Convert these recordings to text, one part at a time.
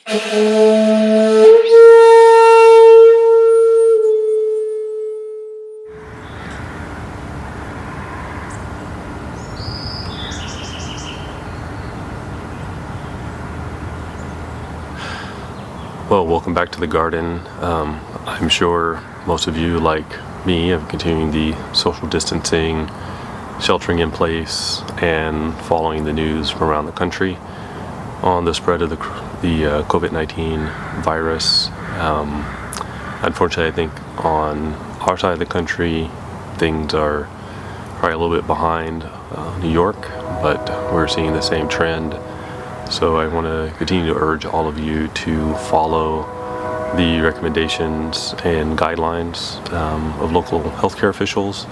Well, welcome back to the garden. I'm sure most of you, like me, are continuing the social distancing, sheltering in place, and following the news from around the country on the spread of the COVID-19 virus. Unfortunately, I think on our side of the country, things are probably a little bit behind New York, but we're seeing the same trend. So I want to continue to urge all of you to follow the recommendations and guidelines of local healthcare officials.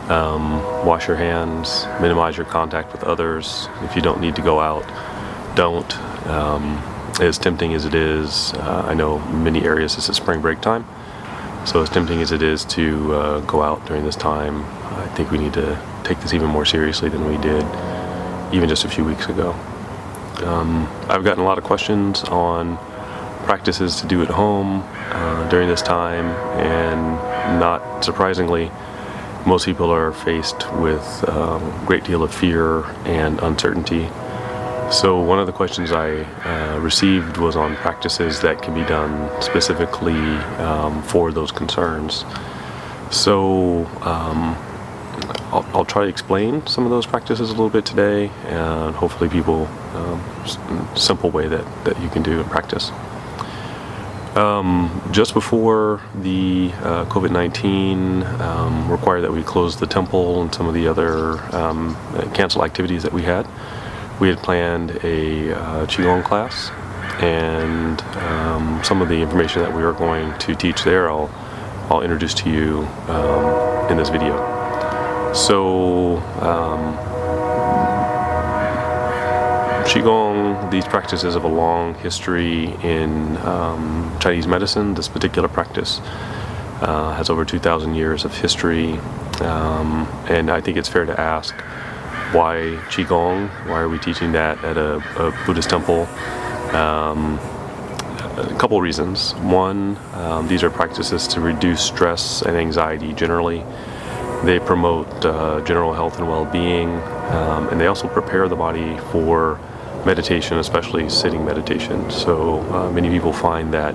Wash your hands, minimize your contact with others. If you don't need to go out, don't. As tempting as it is, I know in many areas this is spring break time, so as tempting as it is to go out during this time, I think we need to take this even more seriously than we did even just a few weeks ago. I've gotten a lot of questions on practices to do at home during this time, and not surprisingly, most people are faced with a great deal of fear and uncertainty. So one of the questions I received was on practices that can be done specifically for those concerns. So I'll try to explain some of those practices a little bit today, and hopefully people simple way that you can do and practice. Just before the COVID-19 required that we close the temple and some of the other cancel activities that we had planned a qigong class, and some of the information that we are going to teach there I'll introduce to you in this video. So qigong, these practices have a long history in Chinese medicine. This particular practice has over 2,000 years of history, and I think it's fair to ask, why qigong? Why are we teaching that at a Buddhist temple? A couple of reasons. One, these are practices to reduce stress and anxiety generally. They promote general health and well-being, and they also prepare the body for meditation, especially sitting meditation. So many people find that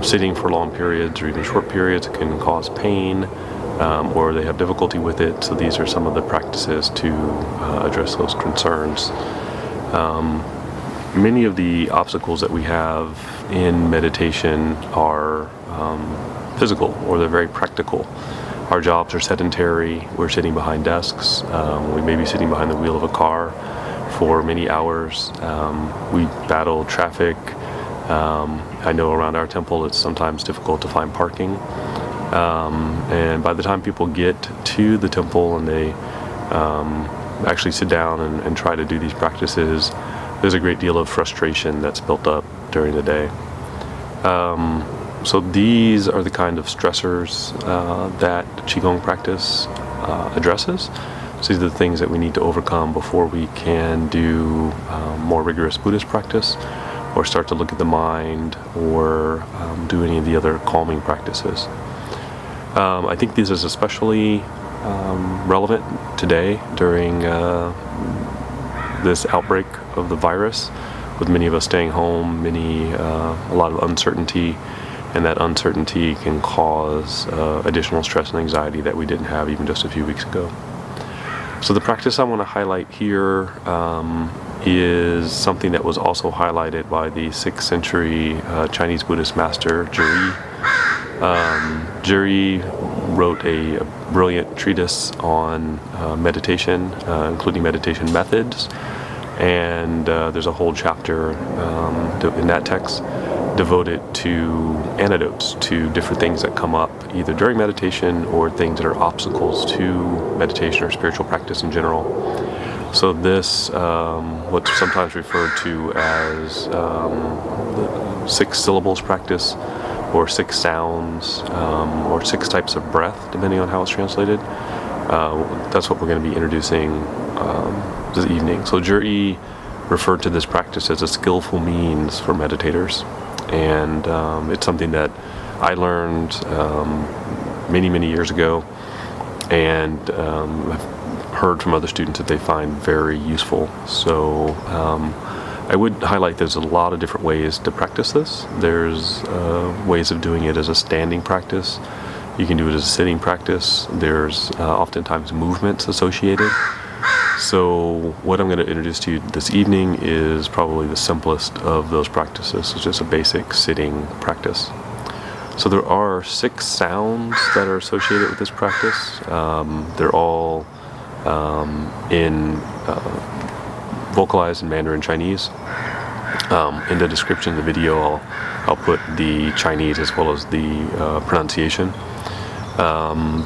sitting for long periods or even short periods can cause pain, or they have difficulty with it. So these are some of the practices to address those concerns. Many of the obstacles that we have in meditation are physical, or they're very practical. Our jobs are sedentary. We're sitting behind desks. We may be sitting behind the wheel of a car for many hours. We battle traffic. I know around our temple it's sometimes difficult to find parking. And by the time people get to the temple and they actually sit down and try to do these practices, there's a great deal of frustration that's built up during the day. So these are the kind of stressors that qigong practice addresses. So these are the things that we need to overcome before we can do more rigorous Buddhist practice, or start to look at the mind, or do any of the other calming practices. I think this is especially relevant today during this outbreak of the virus, with many of us staying home, a lot of uncertainty, and that uncertainty can cause additional stress and anxiety that we didn't have even just a few weeks ago. So the practice I want to highlight here is something that was also highlighted by the 6th century Chinese Buddhist master Zhiyi. Zhiyi wrote a brilliant treatise on meditation, including meditation methods, and there's a whole chapter in that text devoted to antidotes to different things that come up either during meditation or things that are obstacles to meditation or spiritual practice in general. So this, what's sometimes referred to as the 6 syllables practice, or 6 sounds, or 6 types of breath, depending on how it's translated. That's what we're going to be introducing this evening. So Zhiyi referred to this practice as a skillful means for meditators. And it's something that I learned many years ago, and I've heard from other students that they find very useful. So I would highlight there's a lot of different ways to practice this. There's ways of doing it as a standing practice. You can do it as a sitting practice. There's oftentimes movements associated. So what I'm going to introduce to you this evening is probably the simplest of those practices. It's just a basic sitting practice. So there are 6 sounds that are associated with this practice. They're all vocalized in Mandarin Chinese. In the description of the video, I'll put the Chinese as well as the pronunciation.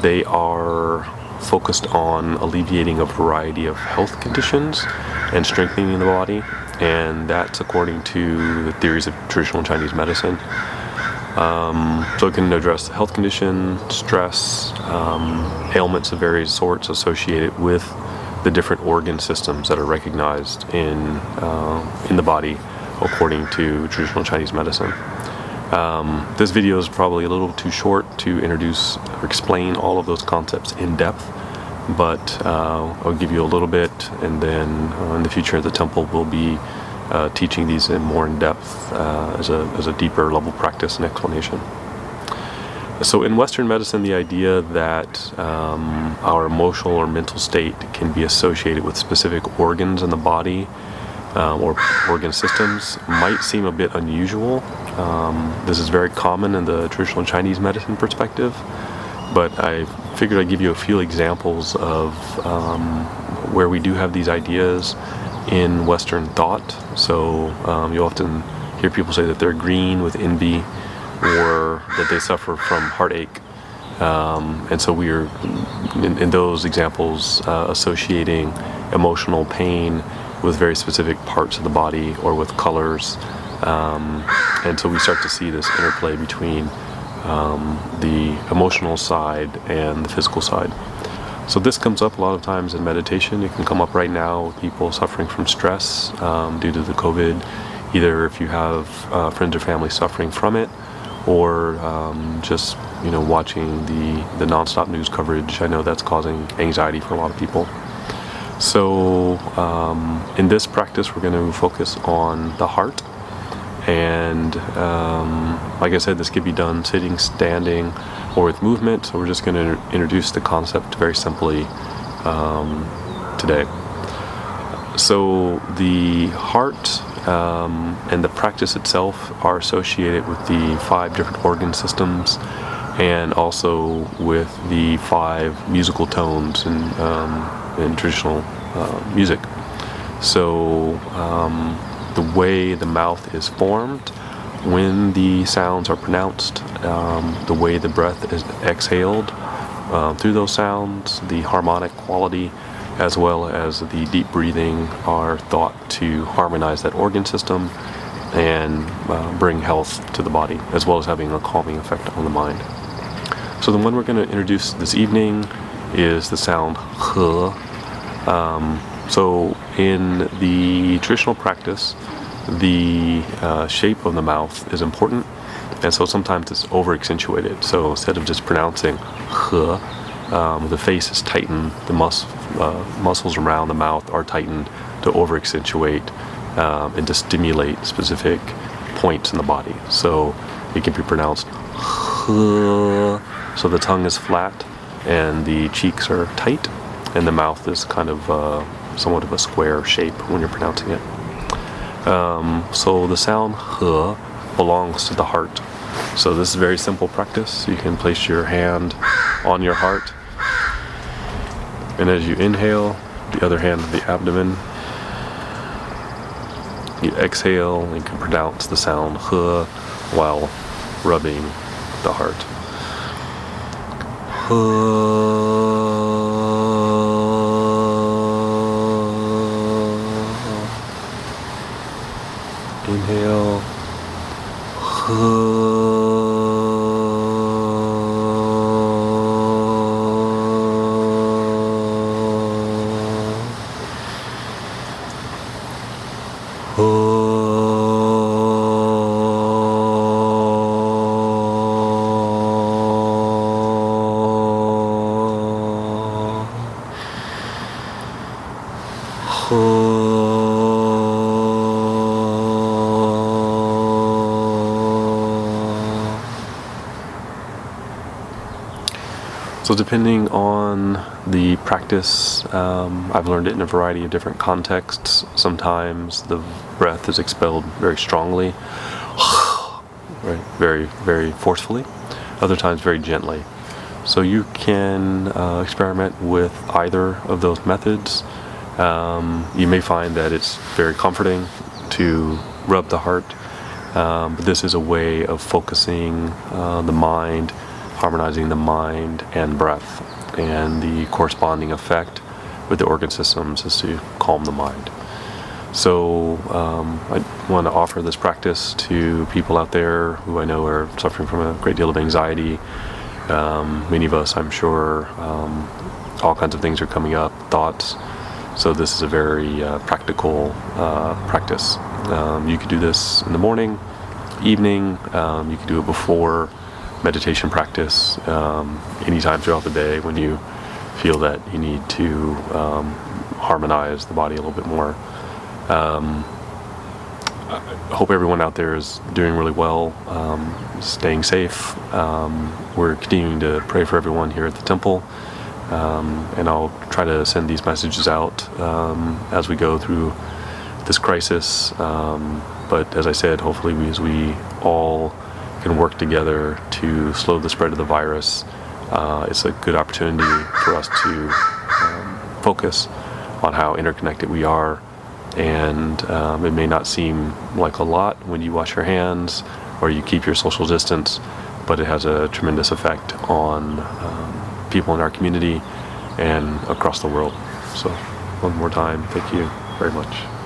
They are focused on alleviating a variety of health conditions and strengthening the body, and that's according to the theories of traditional Chinese medicine. So it can address health condition, stress, ailments of various sorts associated with the different organ systems that are recognized in the body according to traditional Chinese medicine. This video is probably a little too short to introduce or explain all of those concepts in depth, but I'll give you a little bit, and then in the future the temple will be teaching these in depth as a deeper level practice and explanation. So in Western medicine, the idea that our emotional or mental state can be associated with specific organs in the body or organ systems might seem a bit unusual. This is very common in the traditional Chinese medicine perspective, but I figured I'd give you a few examples of where we do have these ideas in Western thought. So you often hear people say that they're green with envy, or that they suffer from heartache. And so we are, in those examples, associating emotional pain with very specific parts of the body or with colors. And so we start to see this interplay between the emotional side and the physical side. So this comes up a lot of times in meditation. It can come up right now with people suffering from stress due to the COVID, either if you have friends or family suffering from it, or just watching the nonstop news coverage. I know that's causing anxiety for a lot of people. So in this practice, we're going to focus on the heart. And like I said, this could be done sitting, standing, or with movement. So we're just going to introduce the concept very simply today. So the heart and the practice itself are associated with the 5 different organ systems, and also with the 5 musical tones in traditional music. So the way the mouth is formed when the sounds are pronounced, the way the breath is exhaled through those sounds, the harmonic quality, as well as the deep breathing, are thought to harmonize that organ system and bring health to the body, as well as having a calming effect on the mind. So the one we're going to introduce this evening is the sound he. So in the traditional practice, the shape of the mouth is important, and so sometimes it's over accentuated. So instead of just pronouncing he, the face is tightened, the muscles around the mouth are tightened to over accentuate and to stimulate specific points in the body. So it can be pronounced he, so the tongue is flat and the cheeks are tight, and the mouth is kind of somewhat of a square shape when you're pronouncing it. So the sound he belongs to the heart. So this is a very simple practice. You can place your hand on your heart, and as you inhale, the other hand on the abdomen, you exhale and you can pronounce the sound he while rubbing the heart. Inhale. So depending on the practice, I've learned it in a variety of different contexts. Sometimes the breath is expelled very strongly, right, very, very forcefully. Other times very gently. So you can experiment with either of those methods. You may find that it's very comforting to rub the heart, but this is a way of focusing the mind, harmonizing the mind and breath, and the corresponding effect with the organ systems is to calm the mind. So I want to offer this practice to people out there who I know are suffering from a great deal of anxiety. Many of us, I'm sure, all kinds of things are coming up, thoughts. So this is a very practical practice. You could do this in the morning, evening. You could do it before meditation practice, anytime throughout the day when you feel that you need to harmonize the body a little bit more. I hope everyone out there is doing really well, staying safe. We're continuing to pray for everyone here at the temple, and I'll try to send these messages out as we go through this crisis. But as I said, hopefully as we all can work together to slow the spread of the virus, it's a good opportunity for us to focus on how interconnected we are. And it may not seem like a lot when you wash your hands or you keep your social distance, but it has a tremendous effect on people in our community and across the world. So one more time, thank you very much.